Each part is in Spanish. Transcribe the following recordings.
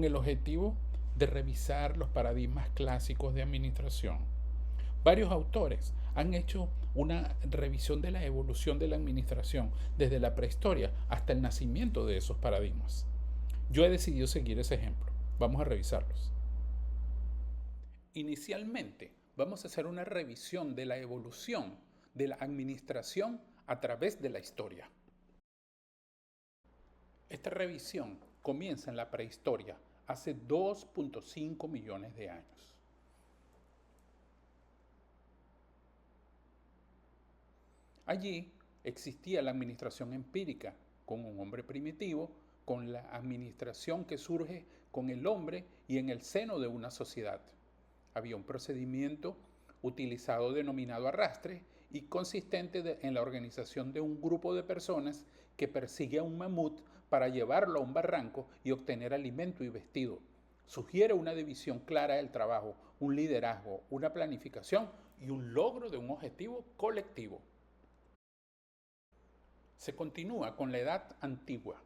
con el objetivo de revisar los paradigmas clásicos de administración. Varios autores han hecho una revisión de la evolución de la administración desde la prehistoria hasta el nacimiento de esos paradigmas. Yo he decidido seguir ese ejemplo. Vamos a revisarlos. Inicialmente, vamos a hacer una revisión de la evolución de la administración a través de la historia. Esta revisión comienza en la prehistoria, hace 2.5 millones de años. Allí existía la administración empírica, con un hombre primitivo, con la administración que surge con el hombre y en el seno de una sociedad. Había un procedimiento utilizado denominado arrastre y consistente en la organización de un grupo de personas que persigue a un mamut para llevarlo a un barranco y obtener alimento y vestido. Sugiere una división clara del trabajo, un liderazgo, una planificación y un logro de un objetivo colectivo. Se continúa con la Edad Antigua,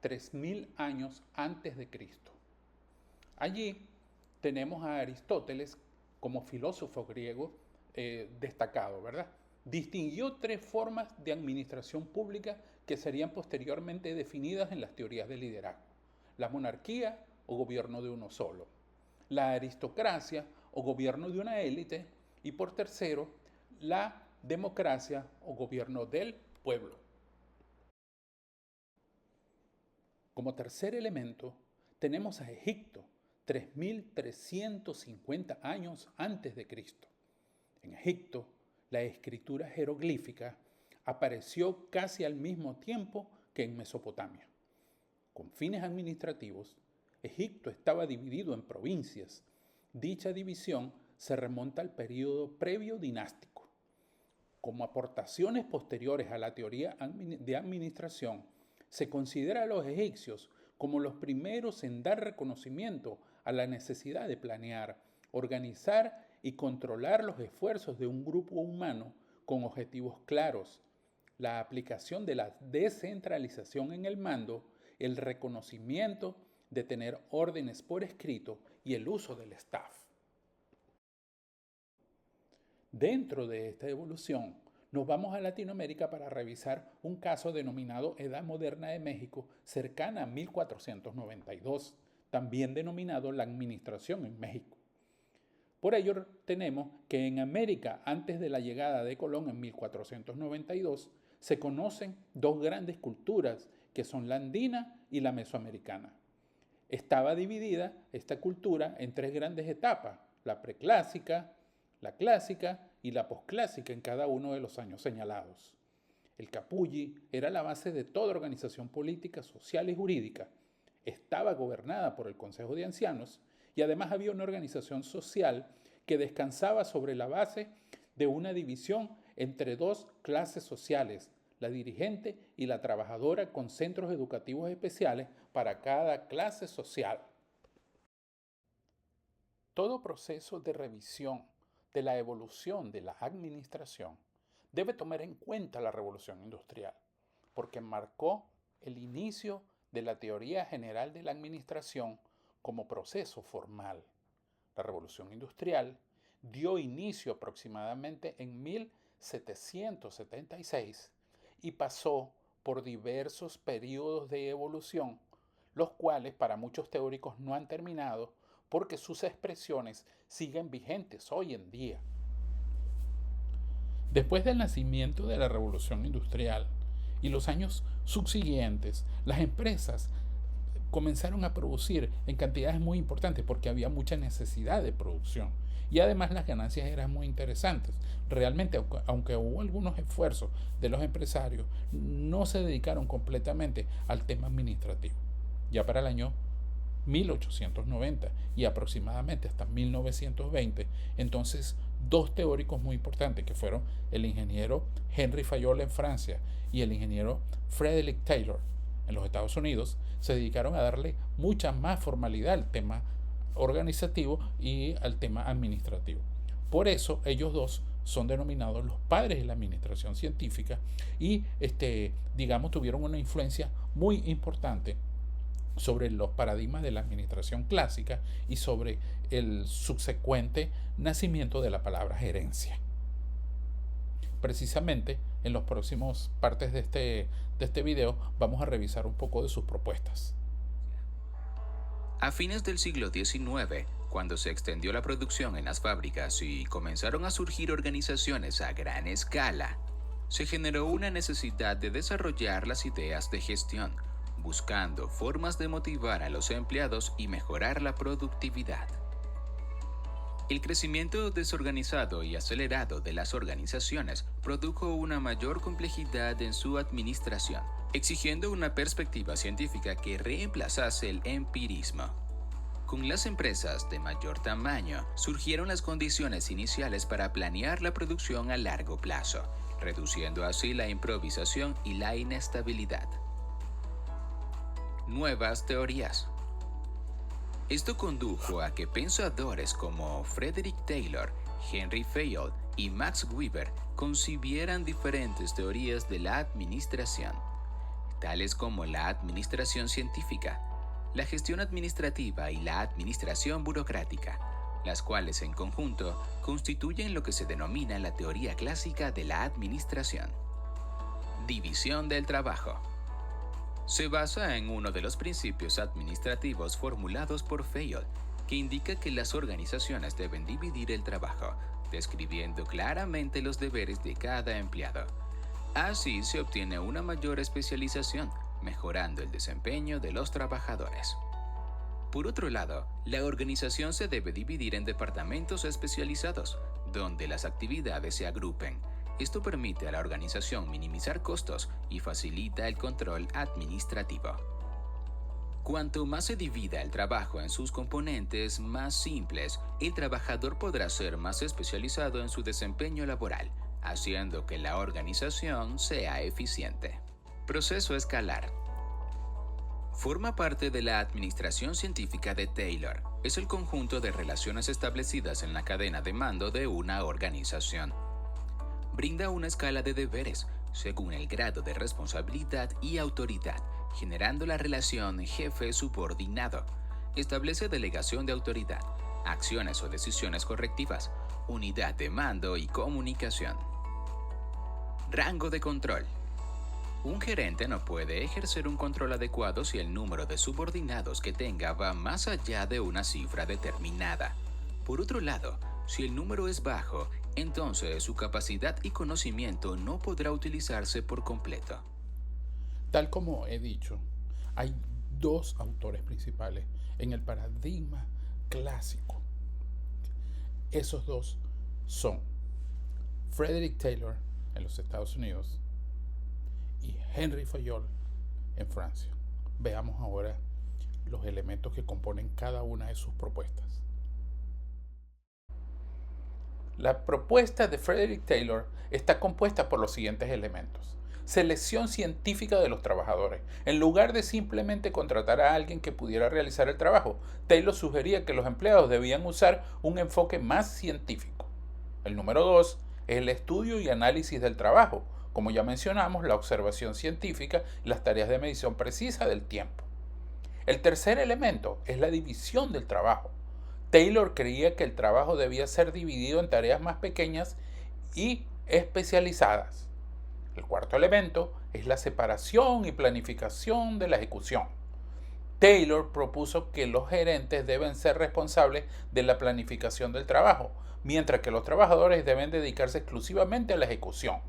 3000 años antes de Cristo. Allí tenemos a Aristóteles como filósofo griego destacado, ¿verdad? Distinguió 3 formas de administración pública que serían posteriormente definidas en las teorías del liderazgo: la monarquía o gobierno de uno solo, la aristocracia o gobierno de una élite, y por tercero, la democracia o gobierno del pueblo. Como tercer elemento, tenemos a Egipto, 3350 años antes de Cristo. En Egipto, la escritura jeroglífica apareció casi al mismo tiempo que en Mesopotamia. Con fines administrativos, Egipto estaba dividido en provincias. Dicha división se remonta al período previo dinástico. Como aportaciones posteriores a la teoría de administración, se considera a los egipcios como los primeros en dar reconocimiento a la necesidad de planear, organizar y controlar los esfuerzos de un grupo humano con objetivos claros, la aplicación de la descentralización en el mando, el reconocimiento de tener órdenes por escrito y el uso del staff. Dentro de esta evolución, nos vamos a Latinoamérica para revisar un caso denominado Edad Moderna de México, cercana a 1492, también denominado la Administración en México. Por ello, tenemos que en América, antes de la llegada de Colón en 1492, se conocen 2 grandes culturas, que son la andina y la mesoamericana. Estaba dividida esta cultura en 3 grandes etapas: la preclásica, la clásica y la posclásica en cada uno de los años señalados. El capulli era la base de toda organización política, social y jurídica. Estaba gobernada por el Consejo de Ancianos y además había una organización social que descansaba sobre la base de una división entre 2 clases sociales, la dirigente y la trabajadora, con centros educativos especiales para cada clase social. Todo proceso de revisión de la evolución de la administración debe tomar en cuenta la revolución industrial, porque marcó el inicio de la teoría general de la administración como proceso formal. La revolución industrial dio inicio aproximadamente en 1776 y pasó por diversos periodos de evolución, los cuales para muchos teóricos no han terminado, porque sus expresiones siguen vigentes hoy en día. Después del nacimiento de la Revolución Industrial y los años subsiguientes, las empresas comenzaron a producir en cantidades muy importantes porque había mucha necesidad de producción. Y además las ganancias eran muy interesantes. Realmente, aunque hubo algunos esfuerzos de los empresarios, no se dedicaron completamente al tema administrativo. Ya para el año 1890 y aproximadamente hasta 1920, entonces 2 teóricos muy importantes, que fueron el ingeniero Henry Fayol en Francia y el ingeniero Frederick Taylor en los Estados Unidos, se dedicaron a darle mucha más formalidad al tema organizativo y al tema administrativo. Por eso ellos 2 son denominados los padres de la administración científica y digamos, tuvieron una influencia muy importante sobre los paradigmas de la administración clásica y sobre el subsecuente nacimiento de la palabra gerencia. Precisamente en los próximos partes de este video vamos a revisar un poco de sus propuestas. A fines del siglo XIX, cuando se extendió la producción en las fábricas y comenzaron a surgir organizaciones a gran escala, se generó una necesidad de desarrollar las ideas de gestión, buscando formas de motivar a los empleados y mejorar la productividad. El crecimiento desorganizado y acelerado de las organizaciones produjo una mayor complejidad en su administración, exigiendo una perspectiva científica que reemplazase el empirismo. Con las empresas de mayor tamaño, surgieron las condiciones iniciales para planear la producción a largo plazo, reduciendo así la improvisación y la inestabilidad. Nuevas teorías. Esto condujo a que pensadores como Frederick Taylor, Henry Fayol y Max Weber concibieran diferentes teorías de la administración, tales como la administración científica, la gestión administrativa y la administración burocrática, las cuales en conjunto constituyen lo que se denomina la teoría clásica de la administración. División del trabajo. Se basa en uno de los principios administrativos formulados por Fayol, que indica que las organizaciones deben dividir el trabajo, describiendo claramente los deberes de cada empleado. Así se obtiene una mayor especialización, mejorando el desempeño de los trabajadores. Por otro lado, la organización se debe dividir en departamentos especializados, donde las actividades se agrupen. Esto permite a la organización minimizar costos y facilita el control administrativo. Cuanto más se divida el trabajo en sus componentes más simples, el trabajador podrá ser más especializado en su desempeño laboral, haciendo que la organización sea eficiente. Proceso escalar. Forma parte de la administración científica de Taylor. Es el conjunto de relaciones establecidas en la cadena de mando de una organización. Brinda una escala de deberes según el grado de responsabilidad y autoridad, generando la relación jefe-subordinado. Establece delegación de autoridad, acciones o decisiones correctivas, unidad de mando y comunicación. Rango de control. Un gerente no puede ejercer un control adecuado si el número de subordinados que tenga va más allá de una cifra determinada. Por otro lado, si el número es bajo, entonces su capacidad y conocimiento no podrá utilizarse por completo. Tal como he dicho, hay dos autores principales en el paradigma clásico. Esos dos son Frederick Taylor en los Estados Unidos y Henry Fayol en Francia. Veamos ahora los elementos que componen cada una de sus propuestas. La propuesta de Frederick Taylor está compuesta por los siguientes elementos. Selección científica de los trabajadores. En lugar de simplemente contratar a alguien que pudiera realizar el trabajo, Taylor sugería que los empleados debían usar un enfoque más científico. El número 2 es el estudio y análisis del trabajo. Como ya mencionamos, la observación científica y las tareas de medición precisa del tiempo. El tercer elemento es la división del trabajo. Taylor creía que el trabajo debía ser dividido en tareas más pequeñas y especializadas. El cuarto elemento es la separación y planificación de la ejecución. Taylor propuso que los gerentes deben ser responsables de la planificación del trabajo, mientras que los trabajadores deben dedicarse exclusivamente a la ejecución.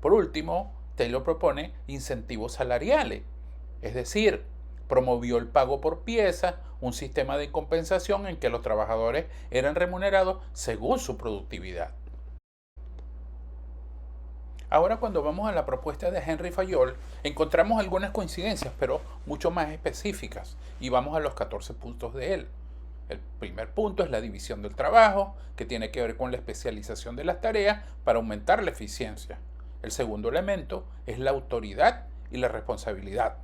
Por último, Taylor propone incentivos salariales, es decir, promovió el pago por pieza, un sistema de compensación en que los trabajadores eran remunerados según su productividad. Ahora, cuando vamos a la propuesta de Henry Fayol, encontramos algunas coincidencias, pero mucho más específicas, y vamos a los 14 puntos de él. El primer punto es la división del trabajo, que tiene que ver con la especialización de las tareas para aumentar la eficiencia. El segundo elemento es la autoridad y la responsabilidad.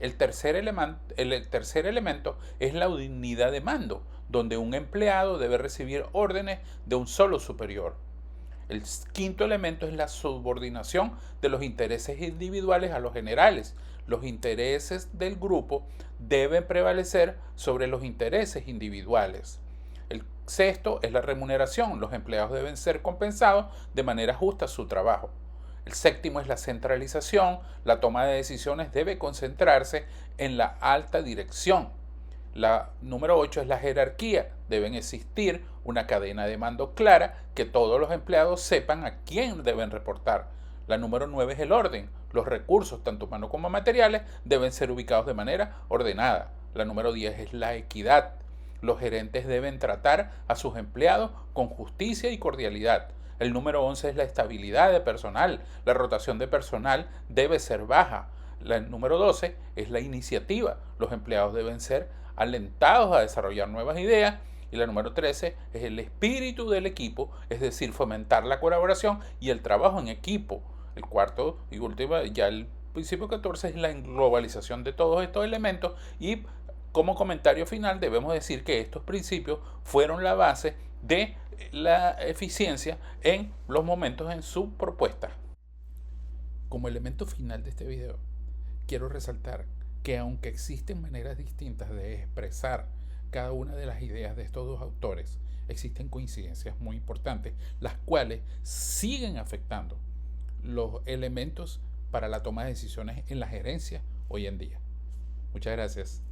El tercer elemento es la unidad de mando, donde un empleado debe recibir órdenes de un solo superior. El quinto elemento es la subordinación de los intereses individuales a los generales, Los intereses del grupo deben prevalecer sobre los intereses individuales. El sexto es la remuneración. Los empleados deben ser compensados de manera justa su trabajo. El séptimo es la centralización. La toma de decisiones debe concentrarse en la alta dirección. La número 8 es la jerarquía. Deben existir una cadena de mando clara, que todos los empleados sepan a quién deben reportar. La número 9 es el orden. Los recursos, tanto humanos como materiales, deben ser ubicados de manera ordenada. La número 10 es la equidad. Los gerentes deben tratar a sus empleados con justicia y cordialidad. El número 11 es la estabilidad de personal. La rotación de personal debe ser baja. El número 12 es la iniciativa. Los empleados deben ser alentados a desarrollar nuevas ideas. Y la número 13 es el espíritu del equipo, es decir, fomentar la colaboración y el trabajo en equipo. El cuarto y último, ya el principio 14, es la globalización de todos estos elementos. Y como comentario final debemos decir que estos principios fueron la base de la eficiencia en los momentos en su propuesta. Como elemento final de este video, quiero resaltar que aunque existen maneras distintas de expresar cada una de las ideas de estos dos autores, existen coincidencias muy importantes, las cuales siguen afectando los elementos para la toma de decisiones en la gerencia hoy en día. Muchas gracias.